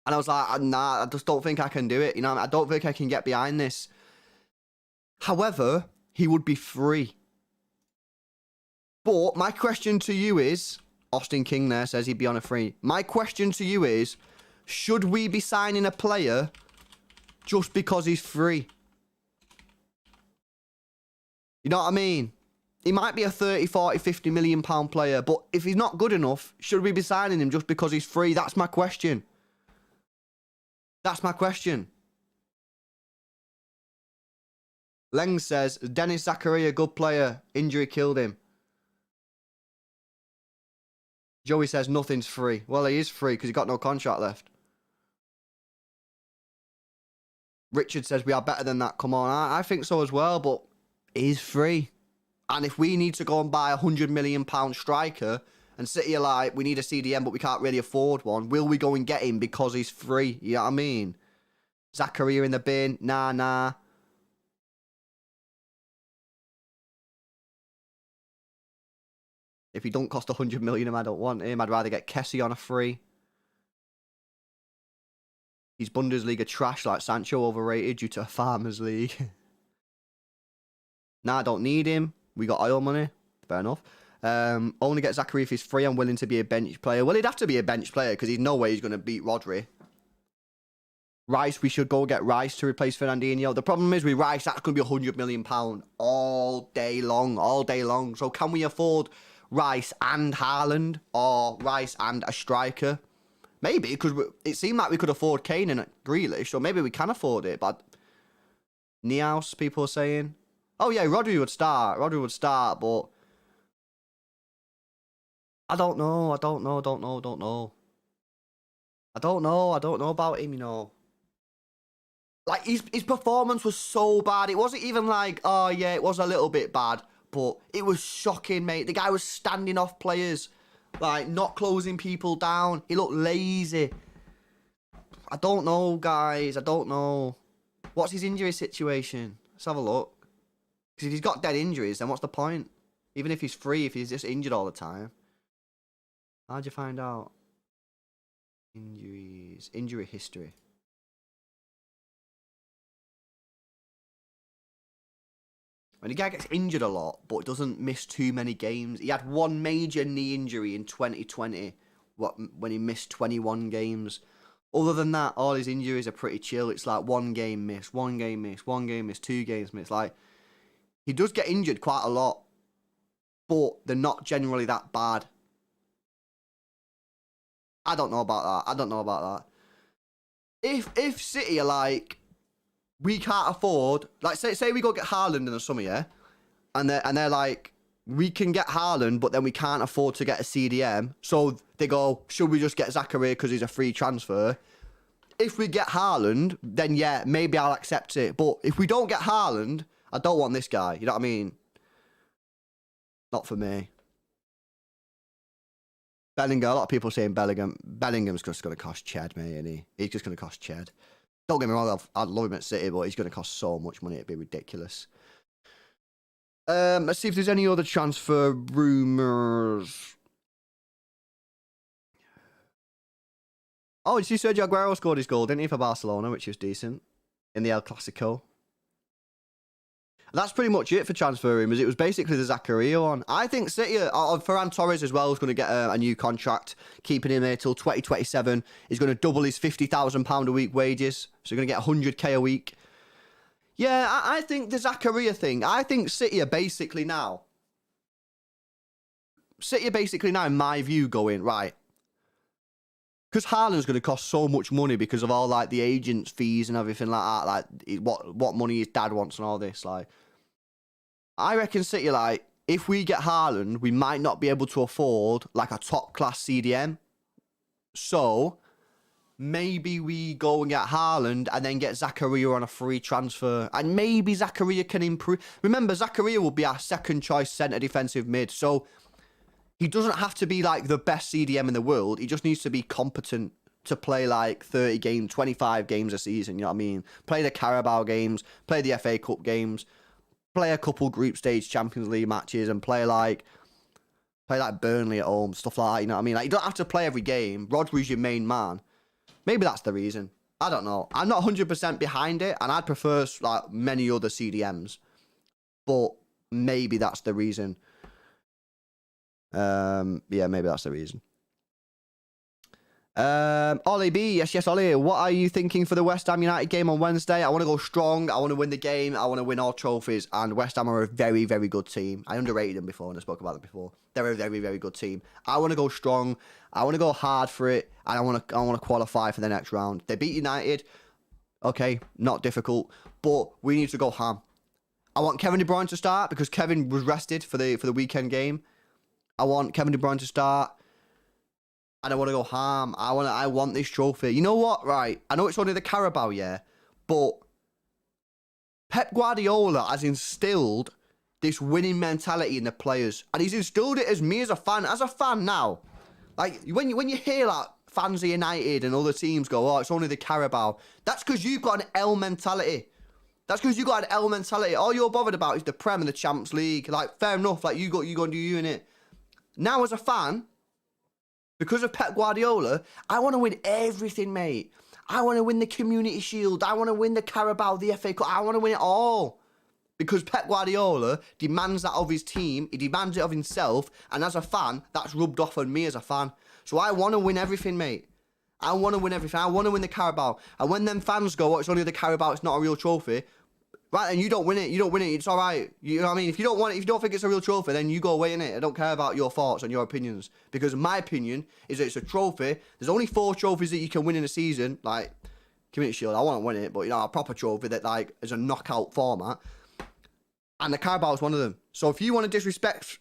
Speaker 1: And I was like, nah, I just don't think I can do it. You know, I don't think I can get behind this. However, he would be free. But my question to you is, Austin King there says he'd be on a free. My question to you is, should we be signing a player just because he's free? You know what I mean? He might be a 30, 40, 50 million pound player, but if he's not good enough, should we be signing him just because he's free? That's my question. That's my question. Leng says, Dennis Zakaria, good player. Injury killed him. Joey says, nothing's free. Well, he is free because he's got no contract left. Richard says, we are better than that. Come on. I think so as well, but he's free. And if we need to go and buy a £100 million striker and City are like, we need a CDM, but we can't really afford one, will we go and get him because he's free? You know what I mean? Zakaria in the bin. Nah. If he don't cost 100 million, I don't want him. I'd rather get Kessie on a free. He's Bundesliga trash like Sancho, overrated due to a Farmers League. Nah, I don't need him. We got oil money. Fair enough. Only get Zachary if he's free. I'm willing to be a bench player. Well, he'd have to be a bench player because there's no way he's going to beat Rodri. Rice, we should go get Rice to replace Fernandinho. The problem is with Rice, that's going to be £100 million all day long. All day long. So can we afford Rice and Haaland or Rice and a striker? Maybe, because it seemed like we could afford Kane and Grealish, so maybe we can afford it. But Niaus, people are saying, oh yeah, Rodri would start, but I don't know about him, you know. Like, his performance was so bad. It wasn't even like, oh yeah, it was a little bit bad. But it was shocking, mate. The guy was standing off players, like, not closing people down. He looked lazy. I don't know, guys. I don't know. What's his injury situation? Let's have a look. Because if he's got dead injuries, then what's the point? Even if he's free, if he's just injured all the time. How'd you find out? Injuries. Injury history. When the guy gets injured a lot, but doesn't miss too many games. He had one major knee injury in 2020, when he missed 21 games. Other than that, all his injuries are pretty chill. It's like 1 game miss, 1 game miss, 1 game miss, 2 games miss. Like, he does get injured quite a lot, but they're not generally that bad. I don't know about that. If City are like, we can't afford, like, say we go get Haaland in the summer, yeah? And they're like, we can get Haaland, but then we can't afford to get a CDM. So they go, should we just get Zakaria because he's a free transfer? If we get Haaland, then yeah, maybe I'll accept it. But if we don't get Haaland, I don't want this guy. You know what I mean? Not for me. Bellingham, a lot of people saying Bellingham's just going to cost Ched, mate, isn't he? He's just going to cost Ched. Don't get me wrong, I'd love him at City, but he's going to cost so much money, it'd be ridiculous. Let's see if there's any other transfer rumours. Oh, did you see Sergio Aguero scored his goal, didn't he, for Barcelona, which was decent, in the El Clasico? That's pretty much it for transfer rumours. It was basically the Zakaria one. I think City, Ferran Torres as well, is going to get a new contract, keeping him there till 2027. He's going to double his £50,000 a week wages, so you're going to get 100k a week. Yeah, I think the Zakaria thing, I think City are basically now, in my view, going, right, because Haaland's going to cost so much money because of all, like, the agents' fees and everything like that, like, what money his dad wants and all this, like, I reckon City, like, if we get Haaland, we might not be able to afford, like, a top-class CDM, so maybe we go and get Haaland and then get Zakaria on a free transfer. And maybe Zakaria can improve. Remember, Zakaria will be our second choice centre defensive mid. So he doesn't have to be like the best CDM in the world. He just needs to be competent to play like 30 games, 25 games a season. You know what I mean? Play the Carabao games, play the FA Cup games, play a couple group stage Champions League matches and play like Burnley at home, stuff like that. You know what I mean? Like, you don't have to play every game. Rodri's your main man. Maybe that's the reason. I don't know. I'm not 100% behind it, and I'd prefer like many other CDMs. But maybe that's the reason. Yeah, maybe that's the reason. Ollie B, yes, Ollie. What are you thinking for the West Ham United game on Wednesday? I want to go strong. I want to win the game. I want to win all trophies. And West Ham are a very, very good team. I underrated them before and I spoke about them before. They're a very, very good team. I want to go strong. I want to go hard for it. And I want to qualify for the next round. They beat United. Okay, not difficult. But we need to go ham. I want Kevin De Bruyne to start because Kevin was rested for the weekend game. I want Kevin De Bruyne to start. And I want to go ham. I want this trophy. You know what? Right. I know it's only the Carabao, yeah. But Pep Guardiola has instilled this winning mentality in the players. And he's instilled it as me as a fan. As a fan now. Like, when you hear like fans of United and other teams go, oh, it's only the Carabao. That's because you've got an L mentality. That's because you got an L mentality. All you're bothered about is the Prem and the Champions League. Like, fair enough. Like, you go and do you in it. Now, as a fan, because of Pep Guardiola, I want to win everything, mate. I want to win the Community Shield. I want to win the Carabao, the FA Cup. I want to win it all. Because Pep Guardiola demands that of his team. He demands it of himself. And as a fan, that's rubbed off on me as a fan. So I want to win everything, mate. I want to win everything. I want to win the Carabao. And when them fans go, oh, it's only the Carabao, it's not a real trophy. Right, and you don't win it. You don't win it. It's all right. You know what I mean? If you don't want it, if you don't think it's a real trophy, then you go away in it. I don't care about your thoughts and your opinions. Because my opinion is that it's a trophy. There's only 4 trophies that you can win in a season. Like, Community Shield, I want to win it. But, you know, a proper trophy that, like, is a knockout format. And the Carabao is one of them. So if you want to disrespect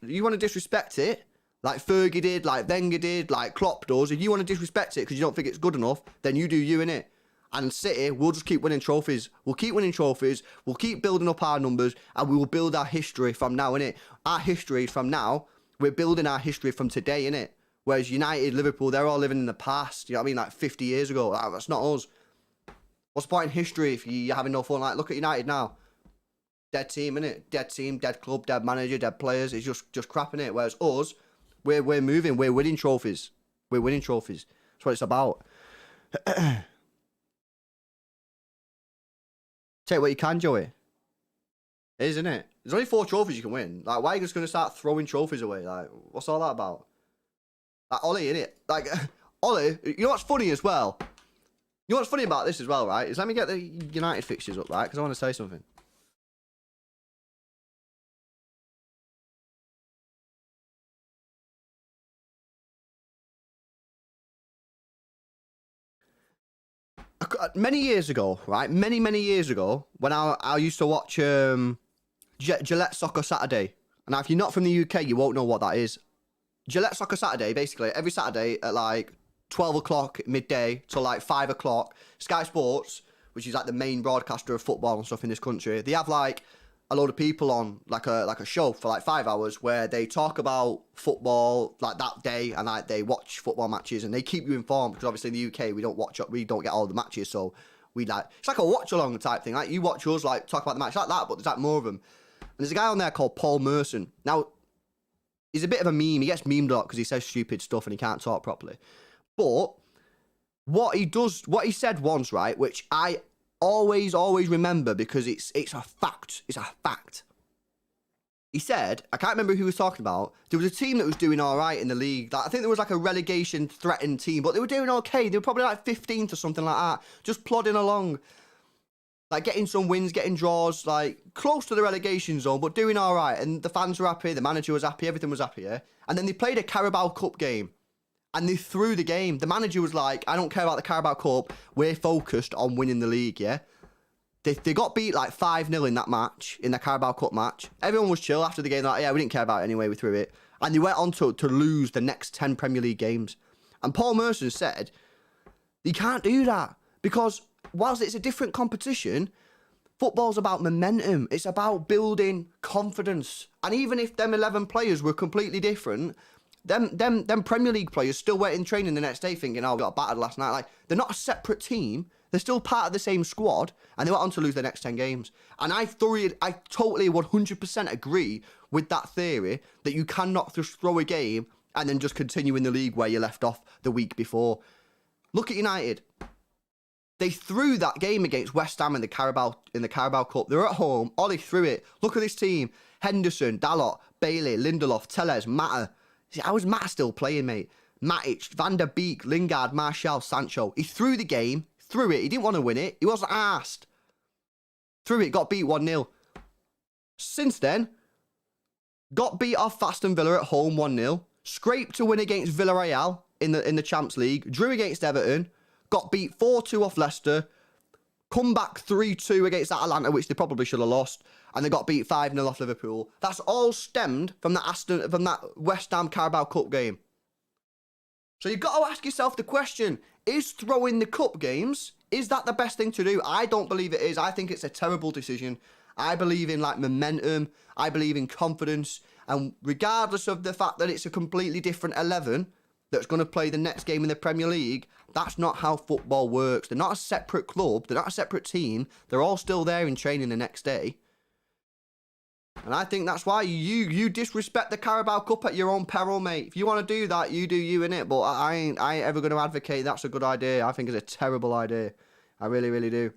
Speaker 1: it, like Fergie did, like Wenger did, like Klopp does, if you want to disrespect it because you don't think it's good enough, then you do you, innit? And City, we'll just keep winning trophies. We'll keep winning trophies. We'll keep building up our numbers. And we will build our history from now, innit? Our history is from now. We're building our history from today, innit? Whereas United, Liverpool, they're all living in the past. You know what I mean? Like 50 years ago. That's not us. What's the point in history if you're having no fun? Like, look at United now. Dead team, innit? Dead team, dead club, dead manager, dead players. It's just crap, innit? Whereas us, we're moving. We're winning trophies. We're winning trophies. That's what it's about. Take what you can, Joey. It is, isn't it? There's only 4 trophies you can win. Like, why are you just going to start throwing trophies away? Like, what's all that about? Like, Ollie, innit? Like, Ollie, you know what's funny as well? You know what's funny about this as well, right? Is let me get the United fixtures up, right? Because I want to say something. Many years ago, right? Many years ago, when I used to watch Gillette Soccer Saturday. And now, if you're not from the UK, you won't know what that is. Gillette Soccer Saturday, basically, every Saturday at like 12 o'clock midday till like 5 o'clock, Sky Sports, which is like the main broadcaster of football and stuff in this country, they have like a load of people on like a show for like 5 hours where they talk about football like that day and like they watch football matches and they keep you informed because obviously in the UK we don't get all the matches, so we like it's like a watch along type thing. Like you watch us like talk about the match like that, but there's like more of them. And there's a guy on there called Paul Merson. Now he's a bit of a meme. He gets memed a lot because he says stupid stuff and he can't talk properly. But what he said once, right, which I always remember because it's a fact. It's a fact. He said, I can't remember who he was talking about. There was a team that was doing all right in the league. Like, I think there was like a relegation threatened team, but they were doing okay. They were probably like 15th or something like that, just plodding along, like getting some wins, getting draws, like close to the relegation zone, but doing all right. And the fans were happy, the manager was happy, everything was happy. Yeah? And then they played a Carabao Cup game. And they threw the game. The manager was like, I don't care about the Carabao Cup. We're focused on winning the league, yeah? They got beat like 5-0 in that match, in the Carabao Cup match. Everyone was chill after the game. Like, yeah, we didn't care about it anyway. We threw it. And they went on to lose the next 10 Premier League games. And Paul Merson said, you can't do that. Because whilst it's a different competition, football's about momentum. It's about building confidence. And even if them 11 players were completely different, them Premier League players still went in training the next day thinking, oh, we got battered last night. Like, they're not a separate team. They're still part of the same squad, and they went on to lose the next 10 games. And I totally 100% agree with that theory that you cannot just throw a game and then just continue in the league where you left off the week before. Look at United. They threw that game against West Ham in the Carabao Cup. They were at home. Ollie threw it. Look at this team. Henderson, Dalot, Bailey, Lindelof, Telles, Mata. See, how is Matt still playing, mate? Matic, Van der Beek, Lingard, Martial, Sancho. He threw the game, threw it. He didn't want to win it. He wasn't asked. Threw it, got beat 1-0. Since then, got beat off Aston Villa at home 1-0. Scraped to win against Villarreal in the Champions League. Drew against Everton. Got beat 4-2 off Leicester. Come back 3-2 against Atalanta, which they probably should have lost. And they got beat 5-0 off Liverpool. That's all stemmed from that West Ham Carabao Cup game. So you've got to ask yourself the question, is throwing the cup games, is that the best thing to do? I don't believe it is. I think it's a terrible decision. I believe in like momentum. I believe in confidence. And regardless of the fact that it's a completely different 11 that's going to play the next game in the Premier League, that's not how football works. They're not a separate club. They're not a separate team. They're all still there in training the next day. And I think that's why you disrespect the Carabao Cup at your own peril, mate. If you want to do that, you do you, innit? But I ain't ever going to advocate that's a good idea. I think it's a terrible idea. I really, really do.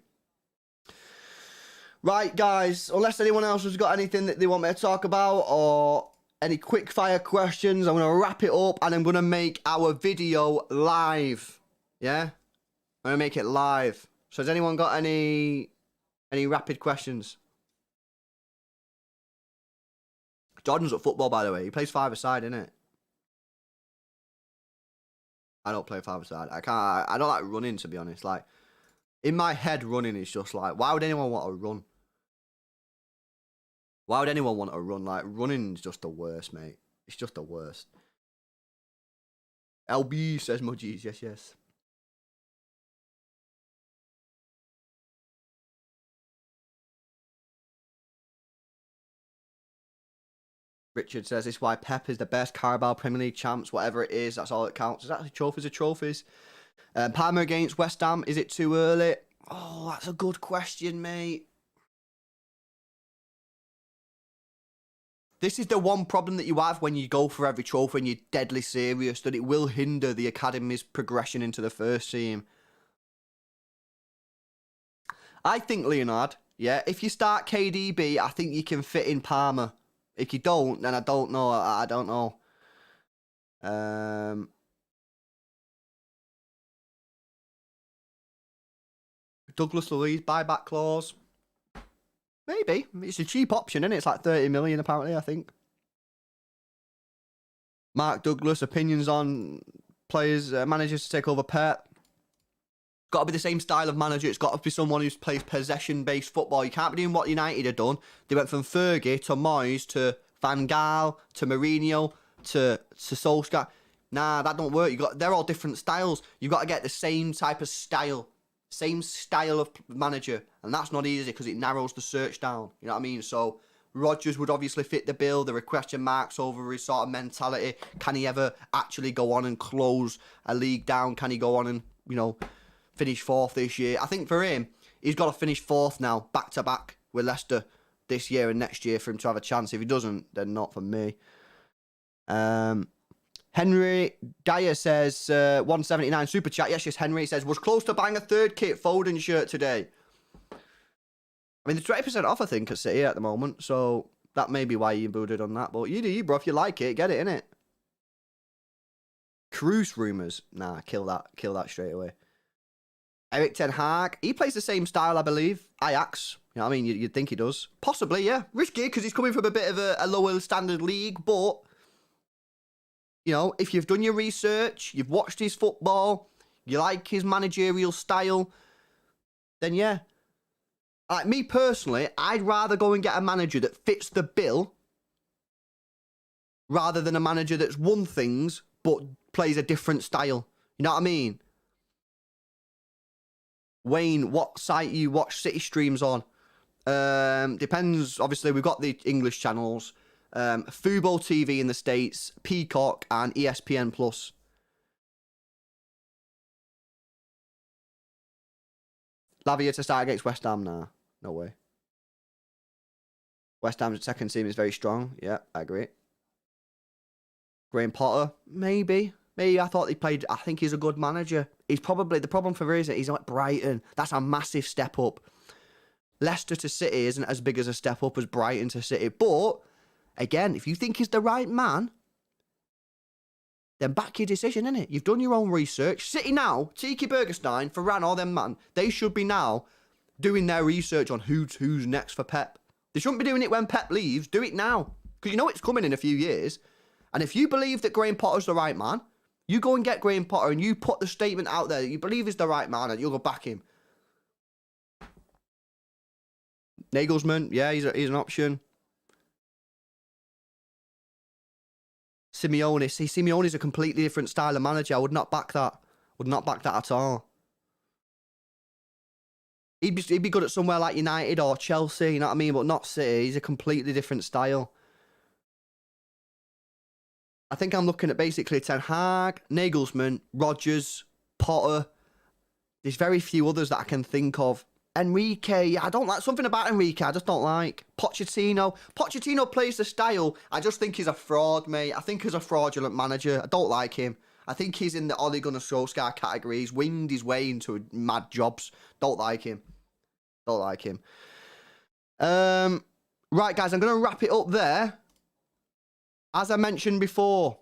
Speaker 1: Right, guys. Unless anyone else has got anything that they want me to talk about or any quick fire questions, I'm going to wrap it up and I'm going to make our video live. Yeah? I'm going to make it live. So has anyone got any rapid questions? Jordan's at football, by the way. He plays five-a-side, innit? I don't play five-a-side. I don't like running, to be honest. Like, in my head, running is just like, why would anyone want to run? Why would anyone want to run? Like, running is just the worst, mate. It's just the worst. LB says Mudgies. Yes, yes. Richard says, this is why Pep is the best Carabao Premier League champs, whatever it is, that's all that counts. Is that trophies are trophies? Parma against West Ham, is it too early? Oh, that's a good question, mate. This is the one problem that you have when you go for every trophy and you're deadly serious, that it will hinder the academy's progression into the first team. I think, Leonard, yeah, if you start KDB, I think you can fit in Parma. If you don't, then I don't know. I don't know. Douglas Luiz buyback clause. Maybe. It's a cheap option, isn't it? It's like 30 million, apparently, I think. Mark Douglas, opinions on players, managers to take over Pep. Got to be the same style of manager. It's got to be someone who plays possession-based football. You can't be doing what United have done. They went from Fergie to Moyes to Van Gaal to Mourinho to Solskjaer. Nah, that don't work. They're all different styles. You've got to get the same type of style. Same style of manager. And that's not easy because it narrows the search down. You know what I mean? So Rodgers would obviously fit the bill. There are question marks over his sort of mentality. Can he ever actually go on and close a league down? Can he go on and, you know, finish fourth this year? I think for him, he's got to finish fourth now, back to back with Leicester this year and next year for him to have a chance. If he doesn't, then not for me. Henry Dyer says, 179 super chat. Yes, Henry says, was close to buying a third kit Foden shirt today. I mean, the 20% off, I think, at City at the moment. So that may be why you booted on that. But you do you, bro. If you like it, get it, innit? Cruise rumours. Nah, kill that straight away. Eric Ten Hag. He plays the same style, I believe. Ajax. You know what I mean? You'd think he does. Possibly, yeah. Risky, because he's coming from a bit of a lower standard league. But, you know, if you've done your research, you've watched his football, you like his managerial style, then yeah. Like me personally, I'd rather go and get a manager that fits the bill rather than a manager that's won things but plays a different style. You know what I mean? Wayne, what site you watch City streams on? Depends. Obviously, we've got the English channels. Fubo TV in the States, Peacock, and ESPN Plus. Lavia to start against West Ham now. No way. West Ham's second team is very strong. Yeah, I agree. Graham Potter, maybe. Maybe I thought he played. I think he's a good manager. He's probably the problem for him is that he's like Brighton. That's a massive step up. Leicester to City isn't as big as a step up as Brighton to City. But again, if you think he's the right man, then back your decision, innit? You've done your own research. City now, Tiki Bergerstein, Varane, all them man, they should be now doing their research on who's next for Pep. They shouldn't be doing it when Pep leaves. Do it now. Because you know it's coming in a few years. And if you believe that Graham Potter's the right man, you go and get Graham Potter and you put the statement out there that you believe is the right man and you'll go back him. Nagelsmann, yeah, he's an option. Simeone. See, Simeone's a completely different style of manager. I would not back that. Would not back that at all. He'd be good at somewhere like United or Chelsea, you know what I mean? But not City. He's a completely different style. I think I'm looking at basically Ten Hag, Nagelsmann, Rodgers, Potter. There's very few others that I can think of. Enrique, I don't like something about Enrique. I just don't like Pochettino. Pochettino plays the style. I just think he's a fraud, mate. I think he's a fraudulent manager. I don't like him. I think he's in the Ole Gunnar Solskjaer category. He's winged his way into mad jobs. Don't like him. Don't like him. Right, guys, I'm going to wrap it up there. As I mentioned before,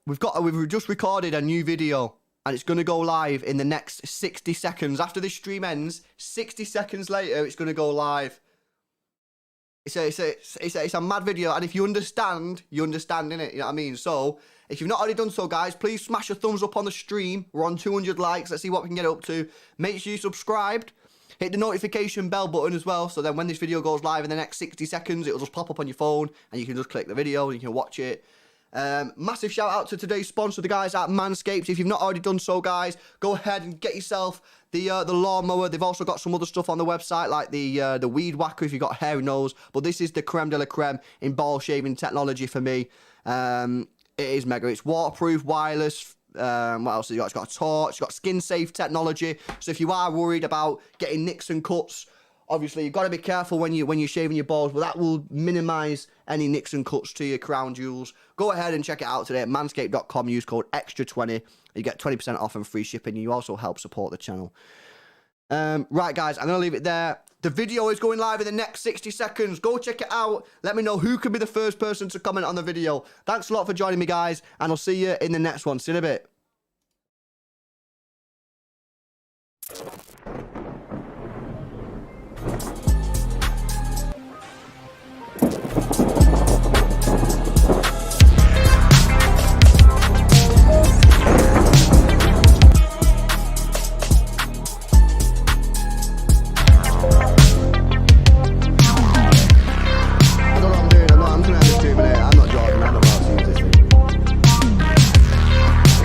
Speaker 1: we've just recorded a new video. And it's going to go live in the next 60 seconds. After this stream ends, 60 seconds later, it's going to go live. It's a mad video. And if you understand, innit? You know what I mean? So, if you've not already done so, guys, please smash a thumbs up on the stream. We're on 200 likes. Let's see what we can get up to. Make sure you're subscribed. Hit the notification bell button as well. So then when this video goes live in the next 60 seconds, it'll just pop up on your phone. And you can just click the video and you can watch it. Massive shout out to today's sponsor, the guys at Manscaped. If you've not already done so, guys, go ahead and get yourself the lawnmower. They've also got some other stuff on the website, like the weed whacker if you've got hairy nose. But this is the creme de la creme in ball shaving technology for me. It is mega. It's waterproof, wireless. What else has it got? It's got a torch. It's got skin safe technology. So if you are worried about getting nicks and cuts, obviously, you've got to be careful when you're shaving your balls, but that will minimise any nicks and cuts to your crown jewels. Go ahead and check it out today at manscaped.com. Use code EXTRA20. You get 20% off and free shipping. You also help support the channel. Right, guys, I'm going to leave it there. The video is going live in the next 60 seconds. Go check it out. Let me know who can be the first person to comment on the video. Thanks a lot for joining me, guys, and I'll see you in the next one. See you in a bit.